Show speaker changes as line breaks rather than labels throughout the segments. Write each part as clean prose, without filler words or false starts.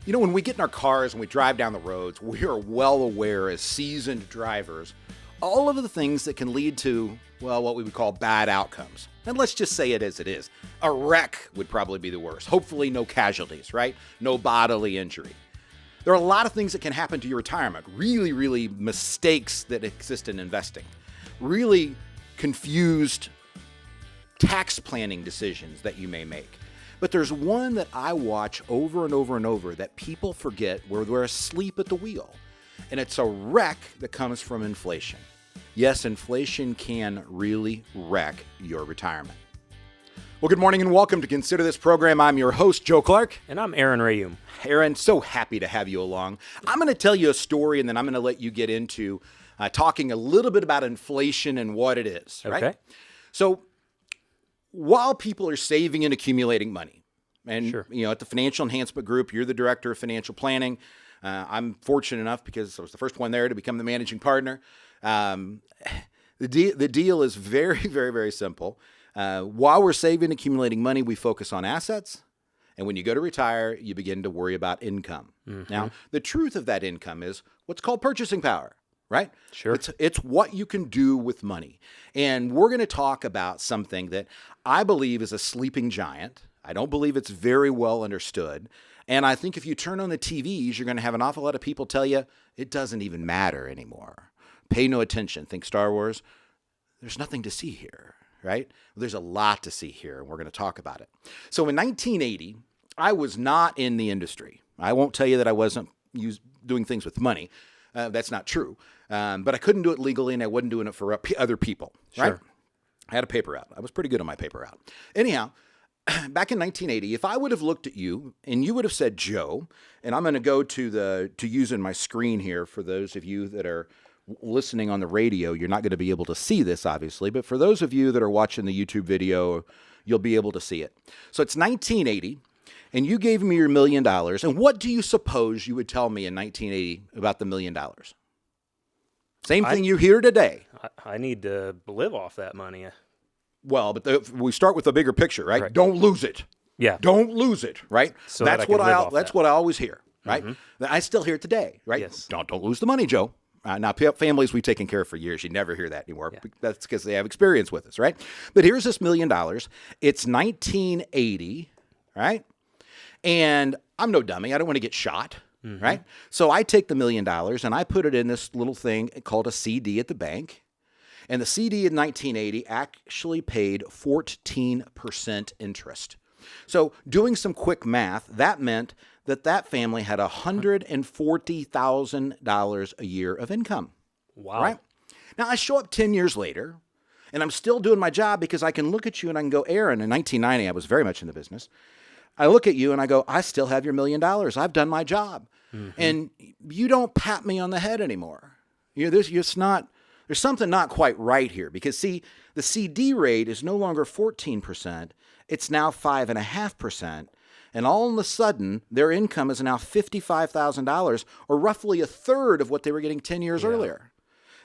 You know, when we get in our cars and we drive down the roads, we are well aware as seasoned drivers all of the things that can lead to, well, what we would call bad outcomes. And let's just say it as it is. A wreck would probably be the worst. Hopefully no casualties, right? No bodily injury. There are a lot of things that can happen to your retirement. Really mistakes that exist in investing. Really confused tax planning decisions that you may make. But there's one that I watch over and over and over that people forget where they're asleep at the wheel. And it's a wreck that comes from inflation. Yes, inflation can really wreck your retirement. Well, good morning and welcome to Consider This Program. I'm your host, Joe Clark.
And I'm Aaron Rheaume.
Aaron, so happy to have you along. I'm going to tell you a story and then I'm going to let you get into talking a little bit about inflation and what it is, right?
Okay.
So while people are saving and accumulating money, and
Sure.
you know, at the Financial Enhancement Group, you're the director of financial planning. I'm fortunate enough because I was the first one there to become the managing partner. The deal is very simple. While we're saving and accumulating money, we focus on assets. And when you go to retire, you begin to worry about income. Mm-hmm. Now, the truth of that income is what's called purchasing power, right?
Sure.
It's what you can do with money. And we're going to talk about something that I believe is a sleeping giant. I don't believe it's very well understood. And I think if you turn on the TVs, you're going to have an awful lot of people tell you it doesn't even matter anymore. Pay no attention. Think Star Wars. There's nothing to see here, right? Well, there's a lot to see here, and we're going to talk about it. So in 1980, I was not in the industry. I won't tell you that I wasn't doing things with money. That's not true. But I couldn't do it legally, and I wasn't doing it for other people, right?
Sure.
I had a paper route. I was pretty good on my paper route. Anyhow, back in 1980, if I would have looked at you and you would have said, Joe, and I'm going to go to using my screen here for those of you that are listening on the radio, you're not going to be able to see this, obviously, but for those of you that are watching the YouTube video, you'll be able to see it. So it's 1980, and you gave me your $1 million, and what do you suppose you would tell me in 1980 about the $1 million? Same thing you hear today.
I need to live off that money.
Well, but we start with the bigger picture, right?
Right.
Don't lose it.
Yeah.
Don't lose it, right?
So
that's
that I can
what I always hear, right? Mm-hmm. I still hear it today, right?
Yes.
Don't lose the money, Joe. Now, families we've taken care of for years, you never hear that anymore. Yeah. That's because they have experience with us, right? But here's this $1 million. It's 1980, right? And I'm no dummy. I don't want to get shot, right? So I take the $1 million and I put it in this little thing called a CD at the bank. And the CD in 1980 actually paid 14% interest. So doing some quick math, that meant that family had $140,000 a year of income.
Wow.
Right? Now, I show up 10 years later, and I'm still doing my job because I can look at you and I can go, Aaron, in 1990, I was very much in the business. I look at you and I go, I still have your $1 million. I've done my job. Mm-hmm. And you don't pat me on the head anymore. There's something not quite right here because, see, the CD rate is no longer 14%. It's now 5.5%. And all of a sudden, their income is now $55,000, or roughly a third of what they were getting 10 years earlier.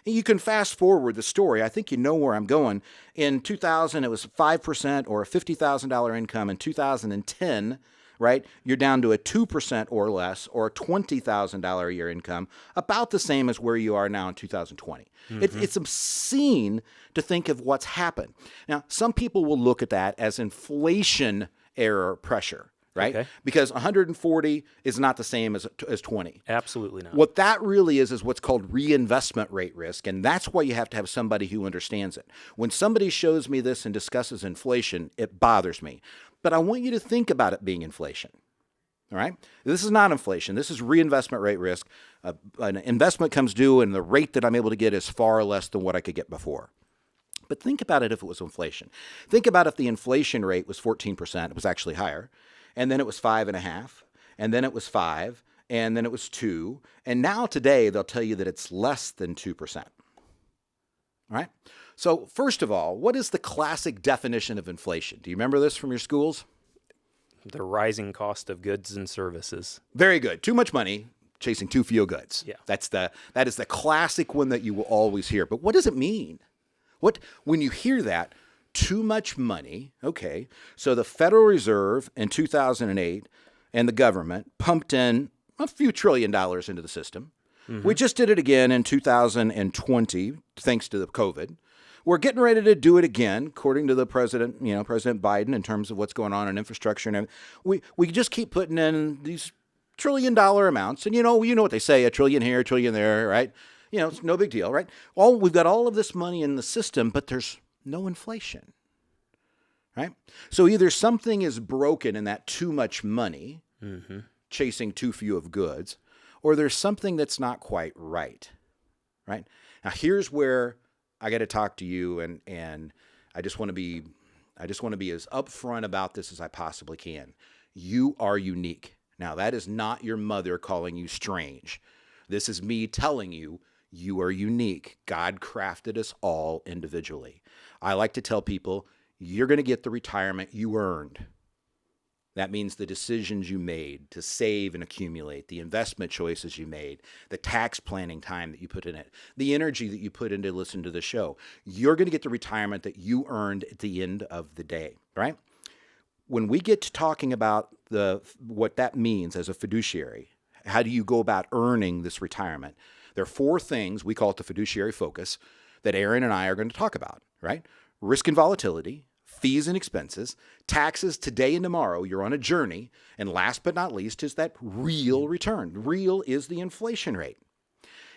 And you can fast forward the story. I think you know where I'm going. In 2000, it was 5% or a $50,000 income. In 2010, right, you're down to a 2% or less, or a $20,000 a year income, about the same as where you are now in 2020. Mm-hmm. It's obscene to think of what's happened. Now, some people will look at that as inflation error pressure. Right? Okay. Because 140 is not the same as 20.
Absolutely not.
What that really is what's called reinvestment rate risk, and that's why you have to have somebody who understands it. When somebody shows me this and discusses inflation, it bothers me. But I want you to think about it being inflation. All right? This is not inflation. This is reinvestment rate risk. An investment comes due, and the rate that I'm able to get is far less than what I could get before. But think about it if it was inflation. Think about if the inflation rate was 14%. It was actually higher. And then it was 5.5, and then it was 5, and then it was 2. And now today, they'll tell you that it's less than 2%. All right? So first of all, what is the classic definition of inflation? Do you remember this from your schools?
The rising cost of goods and services.
Very good. Too much money, chasing too few goods.
Yeah.
That is the classic one that you will always hear. But what does it mean? When you hear that, too much money, okay, so the Federal Reserve in 2008 and the government pumped in a few $1 trillion into the system. We just did it again in 2020, thanks to the COVID. We're getting ready to do it again, according to the president, President Biden, in terms of what's going on in infrastructure and everything. We just keep putting in these $1 trillion amounts, and you know what they say: $1 trillion here, $1 trillion there, right? It's no big deal, right? We've got all of this money in the system, but there's no inflation, right? So either something is broken in that too much money, chasing too few of goods, or there's something that's not quite right, right? Now here's where I got to talk to you, and I just want to be as upfront about this as I possibly can. You are unique. Now that is not your mother calling you strange. This is me telling you you are unique. God crafted us all individually. I like to tell people you're going to get the retirement you earned. That means the decisions you made to save and accumulate, the investment choices you made, the tax planning time that you put in it, the energy that you put into listen to the show. You're going to get the retirement that you earned at the end of the day, right? When we get to talking about what that means as a fiduciary, how do you go about earning this retirement? There are 4 things, we call it the fiduciary focus, that Aaron and I are going to talk about, right? Risk and volatility, fees and expenses, taxes today and tomorrow. You're on a journey. And last but not least is that real return. Real is the inflation rate.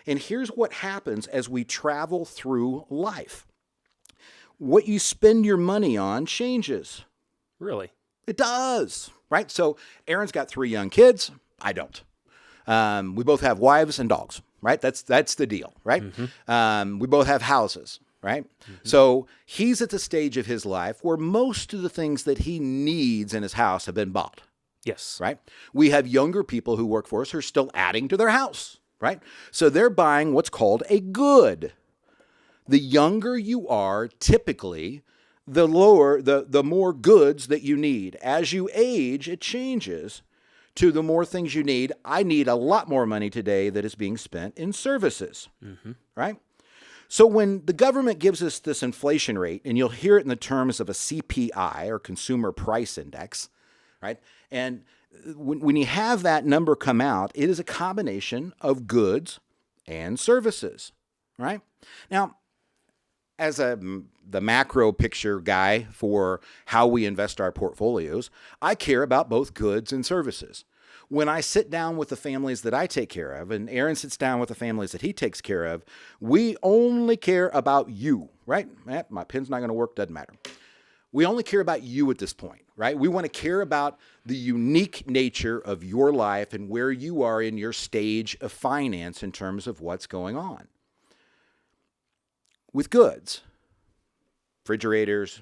And here's what happens as we travel through life. What you spend your money on changes.
Really?
It does, right? So Aaron's got 3 young kids. I don't. We both have wives and dogs, right? That's the deal, right? We both have houses. Right? So he's at the stage of his life where most of the things that he needs in his house have been bought.
Yes.
Right? We have younger people who work for us who are still adding to their house. Right? So they're buying what's called a good. The younger you are, typically, the more goods that you need. As you age, it changes to the more things you need. I need a lot more money today that is being spent in services. Right? So when the government gives us this inflation rate, and you'll hear it in the terms of a CPI, or Consumer Price Index, right? And when you have that number come out, it is a combination of goods and services, right? Now, as the macro picture guy for how we invest our portfolios, I care about both goods and services. When I sit down with the families that I take care of, and Aaron sits down with the families that he takes care of, we only care about you, right? My pen's not going to work, doesn't matter. We only care about you at this point, right? We want to care about the unique nature of your life and where you are in your stage of finance in terms of what's going on. With goods, refrigerators,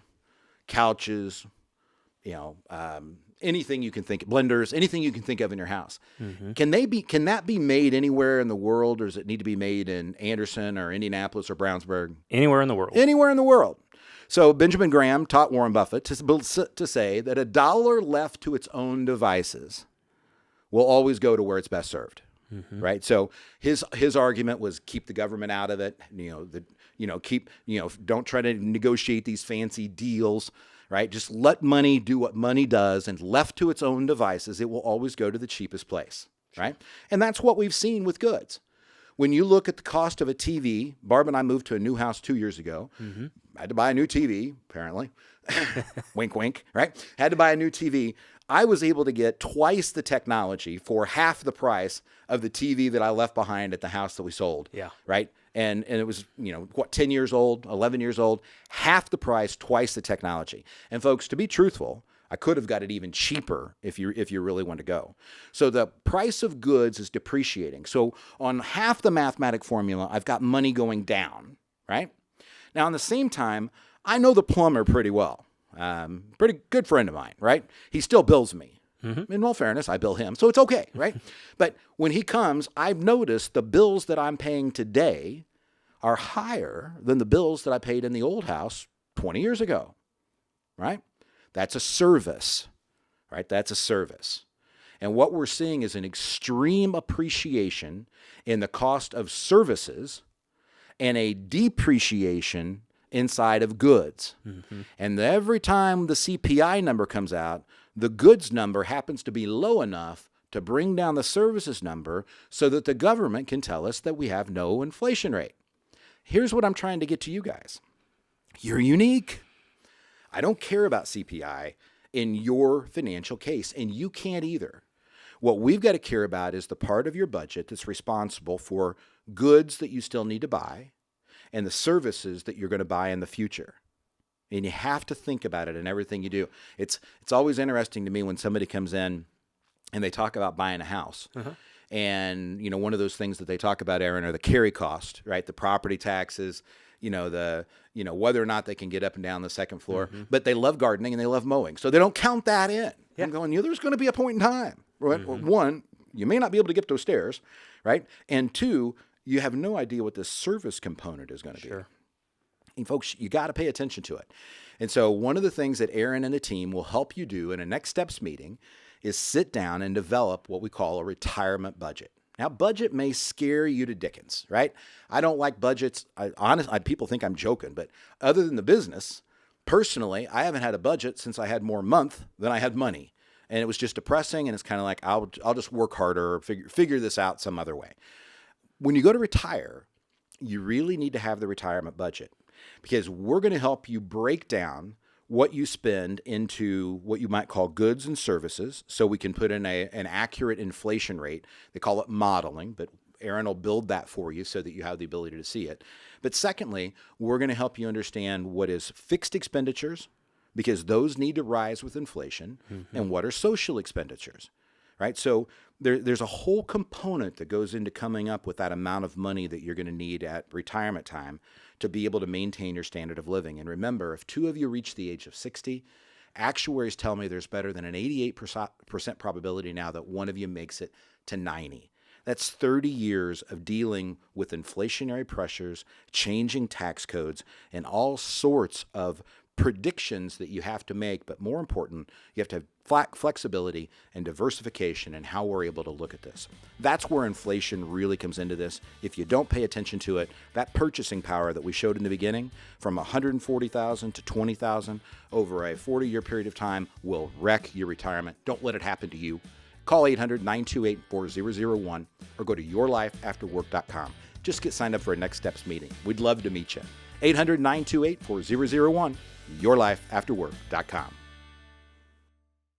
couches, anything you can think of, blenders, anything you can think of in your house. Can that be made anywhere in the world, or does it need to be made in Anderson or Indianapolis or Brownsburg?
Anywhere in the world.
Anywhere in the world. So Benjamin Graham taught Warren Buffett to say that $1 left to its own devices will always go to where it's best served. Right? So his argument was keep the government out of it, don't try to negotiate these fancy deals. Right? Just let money do what money does, and left to its own devices, it will always go to the cheapest place. Right? And that's what we've seen with goods. When you look at the cost of a TV, Barb and I moved to a new house 2 years ago. I had to buy a new TV, apparently. Wink, wink, right? Had to buy a new TV. I was able to get twice the technology for half the price of the TV that I left behind at the house that we sold.
Yeah.
Right? And it was, 10 years old, 11 years old, half the price, twice the technology. And folks, to be truthful, I could have got it even cheaper if you really want to go. So the price of goods is depreciating. So on half the mathematic formula, I've got money going down, right? Now, in the same time, I know the plumber pretty well. Pretty good friend of mine, right? He still bills me. In all fairness, I bill him, so it's okay, right? But when he comes, I've noticed the bills that I'm paying today are higher than the bills that I paid in the old house 20 years ago, right? That's a service, right? That's a service. And what we're seeing is an extreme appreciation in the cost of services and a depreciation inside of goods. And every time the CPI number comes out, the goods number happens to be low enough to bring down the services number so that the government can tell us that we have no inflation rate. Here's what I'm trying to get to you guys. You're unique. I don't care about CPI in your financial case, and you can't either. What we've got to care about is the part of your budget that's responsible for goods that you still need to buy and the services that you're going to buy in the future. And you have to think about it in everything you do. It's always interesting to me when somebody comes in and they talk about buying a house. And, one of those things that they talk about, Aaron, are the carry cost, right? The property taxes, whether or not they can get up and down the second floor. But they love gardening and they love mowing. So they don't count that in. Yeah. I'm going, there's going to be a point in time, right? One, you may not be able to get those stairs, right? And two, you have no idea what the service component is going to be. And folks, you got to pay attention to it. And so one of the things that Aaron and the team will help you do in a next steps meeting is sit down and develop what we call a retirement budget. Now, budget may scare you to dickens, right? I don't like budgets. People think I'm joking, but other than the business, personally, I haven't had a budget since I had more month than I had money. And it was just depressing, and it's kind of like, I'll just work harder or figure this out some other way. When you go to retire, you really need to have the retirement budget, because we're going to help you break down what you spend into what you might call goods and services, so we can put in an accurate inflation rate. They call it modeling, but Aaron will build that for you so that you have the ability to see it. But secondly, we're going to help you understand what is fixed expenditures, because those need to rise with inflation, and what are social expenditures, right? So there's a whole component that goes into coming up with that amount of money that you're going to need at retirement time to be able to maintain your standard of living. And remember, if two of you reach the age of 60, actuaries tell me there's better than an 88% probability now that one of you makes it to 90. That's 30 years of dealing with inflationary pressures, changing tax codes, and all sorts of predictions that you have to make. But more important, you have to have flexibility and diversification in how we're able to look at this. That's where inflation really comes into this. If you don't pay attention to it, that purchasing power that we showed in the beginning, from $140,000 to $20,000 over a 40-year period of time, will wreck your retirement. Don't let it happen to you. Call 800-928-4001 or go to yourlifeafterwork.com. Just get signed up for a Next Steps meeting. We'd love to meet you. 800-928-4001, yourlifeafterwork.com.